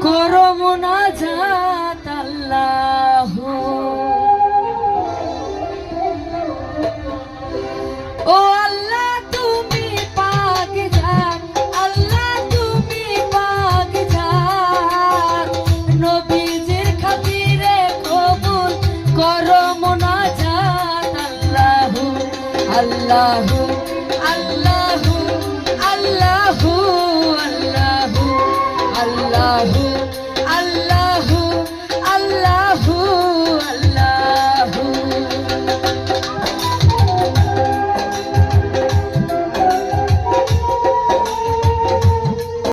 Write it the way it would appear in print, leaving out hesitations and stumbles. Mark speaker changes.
Speaker 1: করো মুনাজাত আল্লাহ। ও আল্লাহ তুমি পাক জান, আল্লাহ তুমি পাক জান, নবীজির খাতিরে কবুল করো মুনাজাত আল্লাহ আল্লাহ।